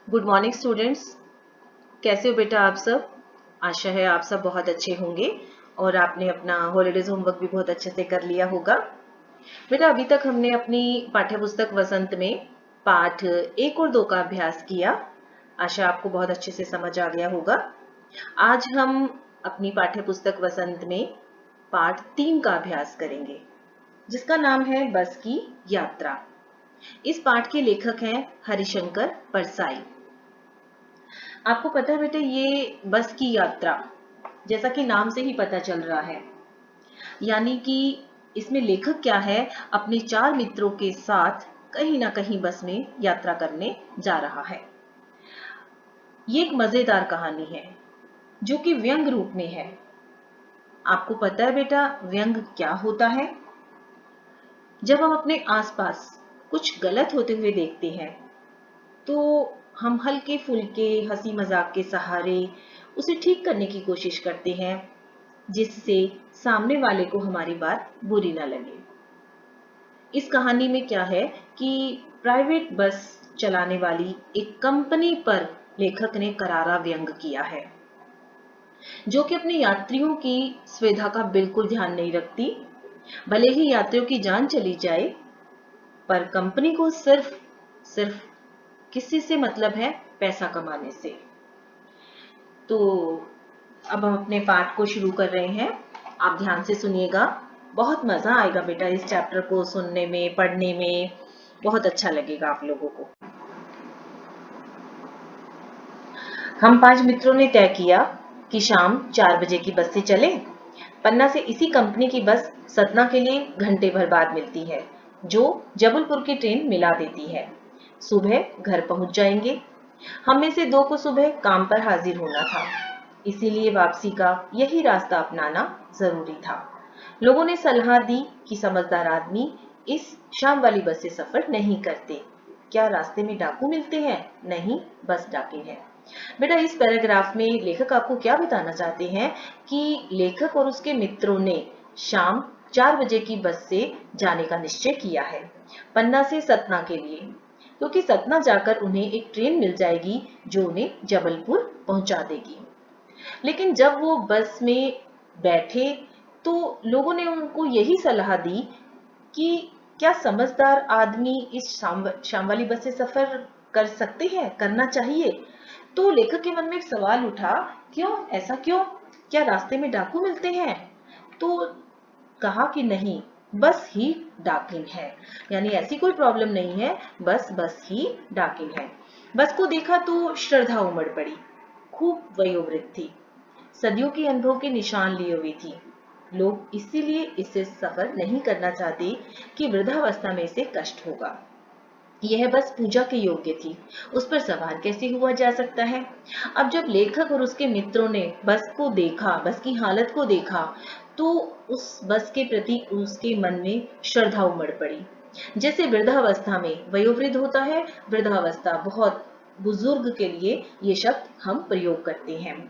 Good morning students. कैसे हो बेटा आप सब? आशा है आप सब बहुत अच्छे होंगे और आपने अपना हॉलीडेज होमवर्क भी बहुत अच्छे से कर लिया होगा। बेटा अभी तक हमने अपनी पाठ्य पुस्तक वसंत में पाठ 1 और 2 का अभ्यास किया। आशा आपको बहुत अच्छे से समझ आ गया होगा। आज हम अपनी पाठ्य पुस्तक वसंत में पाठ 3 का अभ्यास करेंगे, जिसका नाम है बस की यात्रा। इस पाठ के लेखक हैं हरिशंकर परसाई। आपको पता है बेटे, ये बस की यात्रा जैसा कि नाम से ही पता चल रहा है, यानी कि इसमें लेखक क्या है, अपने 4 मित्रों के साथ कहीं ना कहीं बस में यात्रा करने जा रहा है। ये एक मजेदार कहानी है जो कि व्यंग रूप में है। आपको पता है बेटा व्यंग क्या होता है? जब हम अपने आसपास कुछ गलत होते हुए देखते हैं तो हम हल्के फुल्के हंसी मजाक के सहारे उसे ठीक करने की कोशिश करते हैं, जिससे सामने वाले को हमारी बात बुरी ना लगे। इस कहानी में क्या है कि प्राइवेट बस चलाने वाली एक कंपनी पर लेखक ने करारा व्यंग किया है, जो कि अपने यात्रियों की सुविधा का बिल्कुल ध्यान नहीं रखती। भले ही यात्रियों की जान चली जाए, पर कंपनी को सिर्फ सिर्फ किसी से मतलब है, पैसा कमाने से। तो अब हम अपने पाठ को शुरू कर रहे हैं। आप ध्यान से सुनिएगा, बहुत मजा आएगा बेटा इस चैप्टर को सुनने में, पढ़ने में बहुत अच्छा लगेगा आप लोगों को। हम 5 मित्रों ने तय किया कि शाम 4 बजे की बस से चले। पन्ना से इसी कंपनी की बस सतना के लिए घंटे भर बाद मिलती है, जो जबलपुर की ट्रेन मिला देती है। सुबह घर पहुंच जाएंगे। हम में से 2 को सुबह काम पर हाजिर होना था, इसीलिए वापसी का यही रास्ता अपनाना जरूरी था। लोगों ने सलाह दी कि समझदार आदमी इस शाम वाली बस से सफर नहीं करते। क्या रास्ते में डाकू मिलते हैं? नहीं, बस डाके हैं। बेटा इस पैराग्राफ में लेखक आपको क्या बताना चाहते हैं कि लेखक और उसके मित्रों ने शाम 4 बजे की बस से जाने का निश्चय किया है, पन्ना से सतना के लिए, क्योंकि सतना जाकर उन्हें एक ट्रेन मिल जाएगी जो उन्हें जबलपुर पहुंचा देगी। लेकिन जब वो बस में बैठे तो लोगों ने उनको यही सलाह दी कि क्या समझदार आदमी इस शाम वाली बस से सफर कर सकते हैं, करना चाहिए। तो लेखक के मन में एक सवाल उठा, क्यों, ऐसा क्यों, क्या रास्ते में डाकू मिलते हैं? तो कहा कि नहीं, बस ही डाकिन है, यानी ऐसी कोई प्रॉब्लम नहीं है, बस ही डाकिन है। बस को देखा तो श्रद्धा उमड़ पड़ी। खूब वयोवृद्ध थी, सदियों के अनुभव के निशान लिए हुई थी। लोग इसीलिए इससे सफर नहीं करना चाहते कि वृद्धावस्था में इसे कष्ट होगा। यह बस पूजा के योग्य थी, उस पर सवार कैसे हुआ जा सकता है? अब जब लेखक और उसके मित्रों ने बस को देखा, बस की हालत को देखा, तो उस बस के प्रति उसके मन में श्रद्धा उमड़ पड़ी। जैसे वृद्धावस्था में वयोवृद्ध होता है, वृद्धावस्था बहुत बुजुर्ग के लिए ये शब्द हम प्रयोग करते हैं।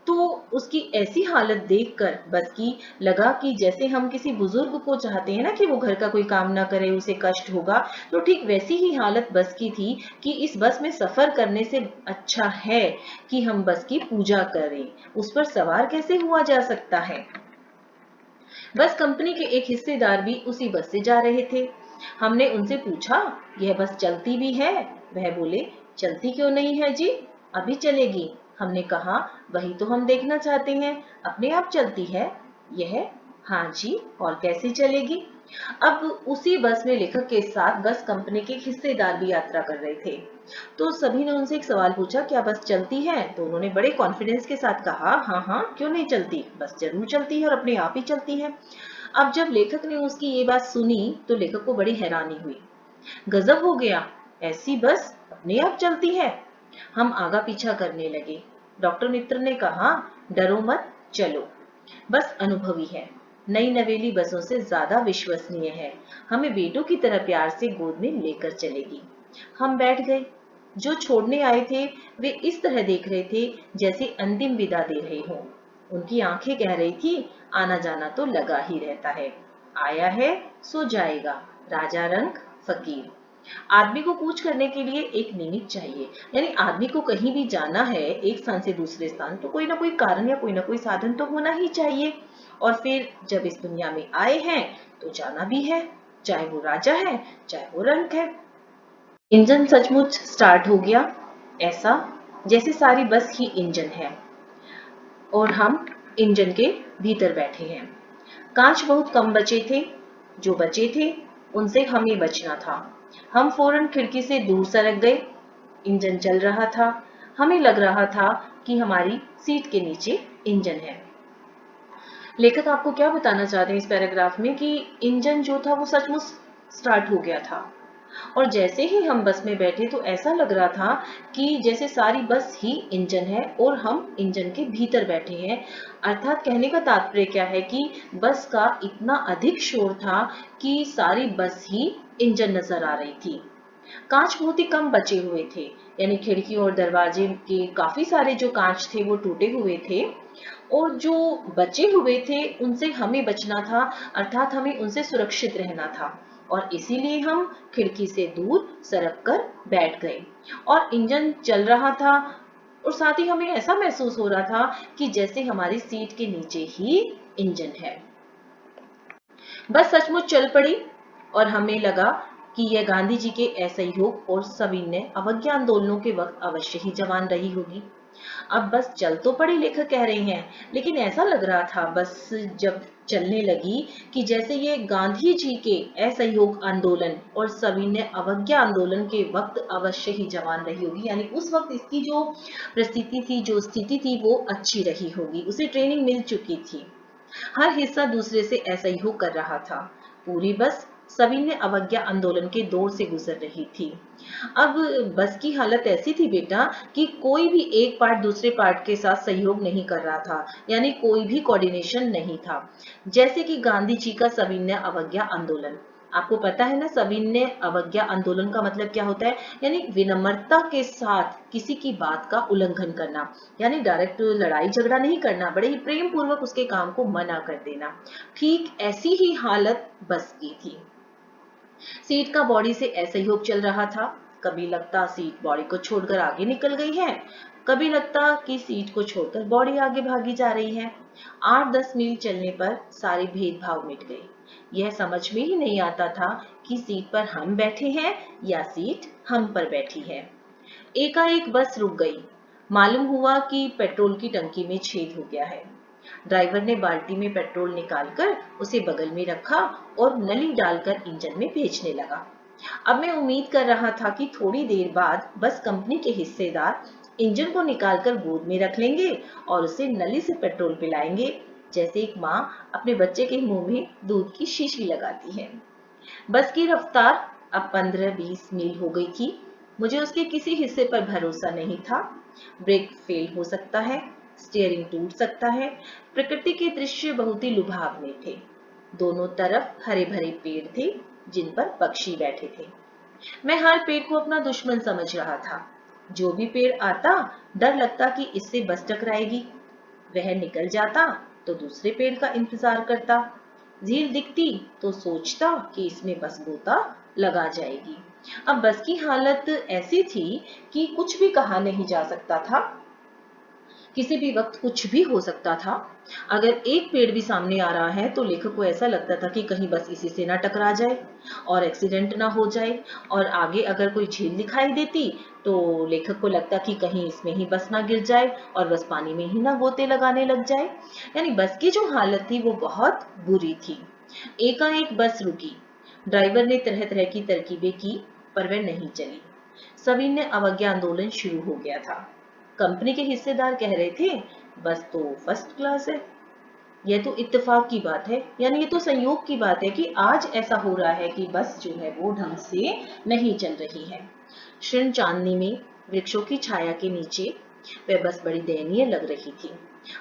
तो उसकी ऐसी हालत देखकर बस की लगा कि जैसे हम किसी बुजुर्ग को चाहते हैं ना कि वो घर का कोई काम ना करे, उसे कष्ट होगा, तो ठीक वैसी ही हालत बस की थी कि इस बस में सफर करने से अच्छा है कि हम बस की पूजा करें, उस पर सवार कैसे हुआ जा सकता है। बस कंपनी के एक हिस्सेदार भी उसी बस से जा रहे थे। हमने उनसे पूछा, यह बस चलती भी है? वह बोले, चलती क्यों नहीं है जी, अभी चलेगी। हमने कहा, वही तो हम देखना चाहते हैं, अपने आप चलती है यह? हाँ जी, और कैसे चलेगी? अब उसी बस में लेखक के साथ बस कंपनी के हिस्सेदार भी यात्रा कर रहे थे। तो सभी ने उनसे एक सवाल पूछा, क्या बस चलती है? तो उन्होंने बड़े कॉन्फिडेंस के साथ कहा, हाँ हाँ, क्यों नहीं चलती, बस जरूर चलती है और अपने आप ही चलती है। अब जब लेखक ने उसकी ये बात सुनी तो लेखक को बड़ी हैरानी हुई। गजब हो गया, ऐसी बस अपने आप चलती है। हम आगा पीछा करने लगे। डॉक्टर मित्र ने कहा, डरो मत, चलो, बस अनुभवी है, नई नवेली बसों से ज्यादा विश्वसनीय है, हमें बेटों की तरह प्यार से गोद में लेकर चलेगी। हम बैठ गए। जो छोड़ने आए थे वे इस तरह देख रहे थे जैसे अंतिम विदा दे रहे हों। उनकी आंखें कह रही थी, आना जाना तो लगा ही रहता है, आया है सो जाएगा, राजा रंग फकीर। आदमी को कूच करने के लिए एक निमित्त चाहिए, यानी आदमी को कहीं भी जाना है एक स्थान से दूसरे स्थान, तो कोई ना कोई कारण या कोई ना कोई साधन तो होना ही चाहिए। और फिर जब इस दुनिया में आए हैं तो जाना भी है, चाहे वो राजा है चाहे वो रंक है। इंजन सचमुच स्टार्ट हो गया, ऐसा जैसे सारी बस ही इंजन है और हम इंजन के भीतर बैठे हैं। कांच बहुत कम बचे थे, जो बचे थे उनसे हमें बचना था। हम फौरन खिड़की से दूर सरक गए। इंजन चल रहा था, हमें लग रहा था कि हमारी सीट के नीचे इंजन है। लेखक आपको क्या बताना चाहते हैं इस पैराग्राफ में कि इंजन जो था वो सचमुच स्टार्ट हो गया था, और जैसे ही हम बस में बैठे तो ऐसा लग रहा था कि जैसे सारी बस ही इंजन है और हम इंजन के भीतर बैठे हैं। अर्थात कहने का तात्पर्य क्या है कि बस का इतना अधिक शोर था कि सारी बस ही इंजन नजर आ रही थी। कांच बहुत ही कम बचे हुए थे, यानी खिड़की और दरवाजे के काफी सारे जो कांच थे वो टूटे हुए थे, और जो बचे हुए थे उनसे हमें बचना था, अर्थात हमें उनसे सुरक्षित रहना था, और इसीलिए हम खिड़की से दूर सरक कर बैठ गए। और इंजन चल रहा था और साथ ही हमें ऐसा महसूस हो रहा था कि जैसे हमारी सीट के नीचे ही इंजन है। बस सचमुच चल पड़ी और हमें लगा कि यह गांधी जी के असहयोग और सविनय अवज्ञा आंदोलनों के वक्त अवश्य ही जवान रही होगी। अब बस चल तो पड़ी, लेखक कह रहे हैं, लेकिन ऐसा लग रहा था बस जब चलने लगी कि जैसे ये गांधी जी के असहयोग आंदोलन और सविनय अवज्ञा आंदोलन के वक्त अवश्य ही जवान रही होगी, यानी उस वक्त इसकी जो परिस्थिति थी, जो स्थिति थी, वो अच्छी रही होगी, उसे ट्रेनिंग मिल चुकी थी। हर हिस्सा दूसरे से असहयोग कर रहा था। पूरी बस सविनय अवज्ञा आंदोलन के दौर से गुजर रही थी। अब बस की हालत ऐसी थी बेटा कि कोई भी एक पार्ट दूसरे पार्ट के साथ सहयोग नहीं कर रहा था, यानी कोई भी कोऑर्डिनेशन नहीं था। जैसे कि गांधी जी का सविनय अवज्ञा आंदोलन, आपको पता है ना सविनय अवज्ञा आंदोलन का मतलब क्या होता है, यानी विनम्रता के साथ किसी की बात का उल्लंघन करना, यानी डायरेक्ट लड़ाई झगड़ा नहीं करना, बड़े ही प्रेम पूर्वक उसके काम को मना कर देना। ठीक ऐसी ही हालत बस की थी। सीट का बॉडी से असहयोग चल रहा था। कभी लगता सीट बॉडी को छोड़कर आगे निकल गई है, कभी लगता कि सीट को छोड़कर बॉडी आगे भागी जा रही है। 8-10 मील चलने पर सारे भेदभाव मिट गए। यह समझ में ही नहीं आता था कि सीट पर हम बैठे हैं या सीट हम पर बैठी है। एकाएक बस रुक गई। मालूम हुआ कि पेट्रोल की टंकी में छेद हो गया है। ड्राइवर ने बाल्टी में पेट्रोल निकालकर उसे बगल में रखा और नली डालकर इंजन में भेजने लगा। अब मैं उम्मीद कर रहा था कि थोड़ी देर बाद बस कंपनी के हिस्सेदार इंजन को निकालकर गोद में रख लेंगे और उसे नली से पेट्रोल पिलाएंगे, जैसे एक माँ अपने बच्चे के मुंह में दूध की शीशी लगाती है। बस की रफ्तार अब 15-20 मील हो गई थी। मुझे उसके किसी हिस्से पर भरोसा नहीं था। ब्रेक फेल हो सकता है, स्टीयरिंग टूट सकता है। प्रकृति के दृश्य बहुत ही लुभावने थे। दोनों तरफ हरे भरे पेड़ थे जिन पर पक्षी बैठे थे। मैं हर पेड़ को अपना दुश्मन समझ रहा था। जो भी पेड़ आता, डर लगता कि इससे बस टकराएगी। वह निकल जाता तो दूसरे पेड़ का इंतजार करता। झील दिखती तो सोचता कि इसमें बस गोता लगा जाएगी। अब बस की हालत ऐसी थी कि कुछ भी कहा नहीं जा सकता था, किसी भी वक्त कुछ भी हो सकता था। अगर एक पेड़ भी सामने आ रहा है तो लेखक को ऐसा लगता था कि कहीं बस इसी से ना टकरा जाए और एक्सीडेंट ना हो जाए, और आगे अगर कोई झील दिखाई देती तो लेखक को लगता कि कहीं इसमें ही बस ना गिर जाए और बस पानी में ही ना गोते लगाने लग जाए। यानी बस की जो हालत थी वो बहुत बुरी थी। एकाएक बस रुकी। ड्राइवर ने तरह तरह की तरकीबें की पर वह नहीं चली। सविनय अवज्ञा आंदोलन शुरू हो गया था। कंपनी के हिस्सेदार कह रहे थे बस तो फर्स्ट क्लास है। यह तो इत्तेफाक की बात है, यानी ये तो संयोग की बात है कि आज ऐसा हो रहा है कि बस जो है वो ढंग से नहीं चल रही है। क्षीण चांदनी में वृक्षों की छाया के नीचे वह बस बड़ी दयनीय लग रही थी।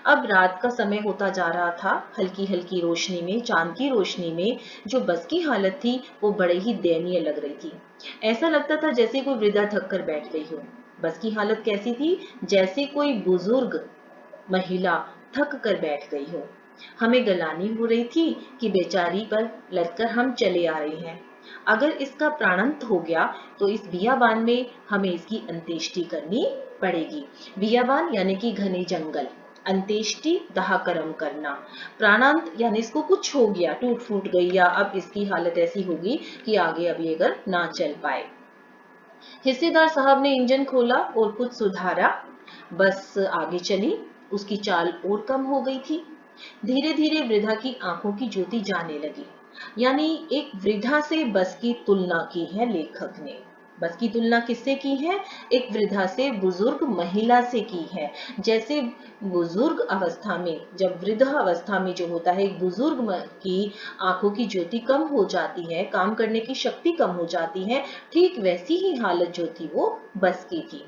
अब रात का समय होता जा रहा था। हल्की हल्की रोशनी में, चांद की रोशनी में जो बस की हालत थी वो बड़े ही दयनीय लग रही थी। ऐसा लगता था जैसे कोई वृद्धा थक कर बैठ गई हो। बस की हालत कैसी थी, जैसे कोई बुजुर्ग महिला थक कर बैठ गई हो। हमें गलानी हो रही थी कि बेचारी पर लगकर हम चले आ रहे हैं। अगर इसका प्राणांत हो गया तो इस बियाबान में हमें इसकी अंत्येष्टि करनी पड़ेगी। बियाबान यानी कि घने जंगल, अंत्येष्टि दाह कर्म करना, प्राणांत यानी इसको कुछ हो गया, टूट फूट गई या अब इसकी हालत ऐसी होगी कि आगे अभी अगर ना चल पाए। हिस्सेदार साहब ने इंजन खोला और कुछ सुधारा, बस आगे चली। उसकी चाल और कम हो गई थी। धीरे धीरे वृद्धा की आंखों की ज्योति जाने लगी। यानी एक वृद्धा से बस की तुलना की है लेखक ने। बस की तुलना किससे की है? एक वृद्धा से, बुजुर्ग महिला से की है। जैसे बुजुर्ग अवस्था में, जब वृद्ध अवस्था में जो होता है, एक बुजुर्ग की आंखों की ज्योति कम हो जाती है, काम करने की शक्ति कम हो जाती है, ठीक वैसी ही हालत जो थी वो बस की थी।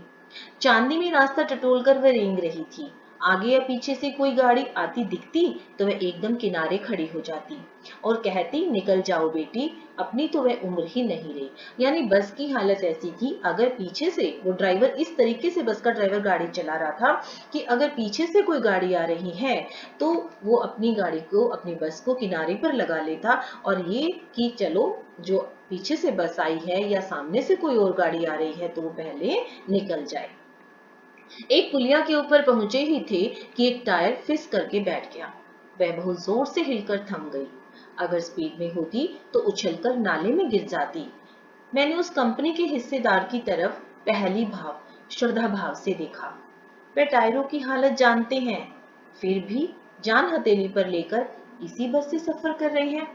चांदी में रास्ता टटोलकर वह रेंग रही थी। आगे या पीछे से कोई गाड़ी आती दिखती तो वह एकदम किनारे खड़ी हो जाती और कहती, निकल जाओ बेटी, अपनी तो वह उम्र ही नहीं रही। यानी बस की हालत ऐसी थी, अगर पीछे से वो ड्राइवर, इस तरीके से बस का ड्राइवर गाड़ी चला रहा था कि अगर पीछे से कोई गाड़ी आ रही है तो वो अपनी गाड़ी को, अपनी बस को किनारे पर लगा लेता और ये कि चलो, जो पीछे से बस आई है या सामने से कोई और गाड़ी आ रही है तो वो पहले निकल जाए। एक पुलिया के ऊपर पहुंचे ही थे कि एक टायर फिस करके बैठ गया। वह बहुत जोर से हिलकर थम गई। अगर स्पीड में होती तो उछलकर नाले में गिर जाती। मैंने उस कंपनी के हिस्सेदार की तरफ पहली भाव, श्रद्धा भाव से देखा। वे टायरों की हालत जानते हैं, फिर भी जान हथेली पर लेकर इसी बस से सफर कर रहे हैं।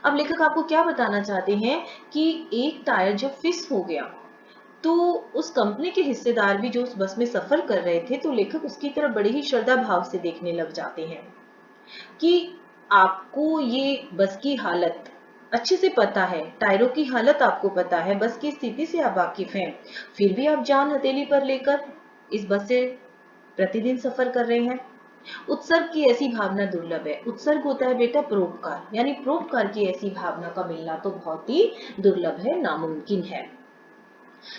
अब लेखक आपको क्या बताना चाहते हैं कि एक टायर जब फिस हो गया तो उस कंपनी के हिस्सेदार भी जो उस बस में सफर कर रहे थे, तो लेखक उसकी तरफ बड़े ही श्रद्धा भाव से देखने लग जाते हैं कि आपको ये बस की हालत अच्छे से पता है, टायरों की हालत आपको पता है, बस की स्थिति से आप वाकिफ हैं, फिर भी आप जान हथेली पर लेकर इस बस से प्रतिदिन सफर कर रहे हैं। उत्सर्ग की ऐसी भावना दुर्लभ है। उत्सर्ग होता है बेटा परोपकार, यानी परोपकार की ऐसी भावना का मिलना तो बहुत ही दुर्लभ है, नामुमकिन है।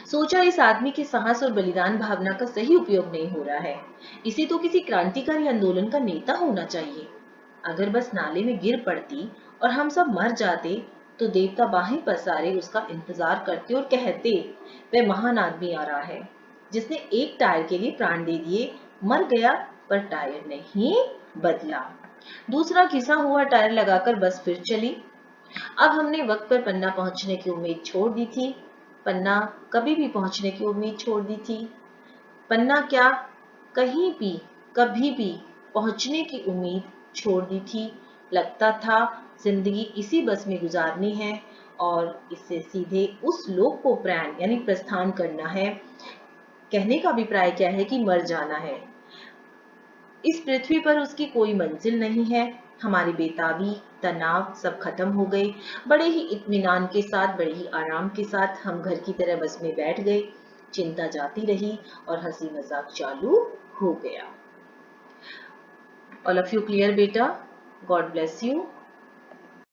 सोचा, इस आदमी के साहस और बलिदान भावना का सही उपयोग नहीं हो रहा है। इसे तो किसी क्रांतिकारी आंदोलन का नेता होना चाहिए। अगर बस नाले में गिर पड़ती और हम सब मर जाते तो देवता बाहें पसारे उसका इंतजार करते और कहते, वह महान आदमी आ रहा है जिसने एक टायर के लिए प्राण दे दिए, मर गया पर टायर नहीं बदला। दूसरा घिसा हुआ टायर लगाकर बस फिर चली। अब हमने वक्त पर पन्ना पहुंचने की उम्मीद छोड़ दी थी। पन्ना कभी भी पहुंचने की उम्मीद छोड़ दी थी। पन्ना क्या, कहीं भी कभी भी पहुंचने की उम्मीद छोड़ दी थी। लगता था जिंदगी इसी बस में गुजारनी है और इससे सीधे उस लोक को प्रयाण यानी प्रस्थान करना है। कहने का अभिप्राय क्या है कि मर जाना है। इस पृथ्वी पर उसकी कोई मंजिल नहीं है। हमारी बेताबी, तनाव सब खत्म हो गए। बड़े ही इत्मीनान के साथ, बड़े ही आराम के साथ हम घर की तरह बस में बैठ गए। चिंता जाती रही और हंसी मजाक चालू हो गया। ऑल ऑफ यू क्लियर बेटा? God bless you.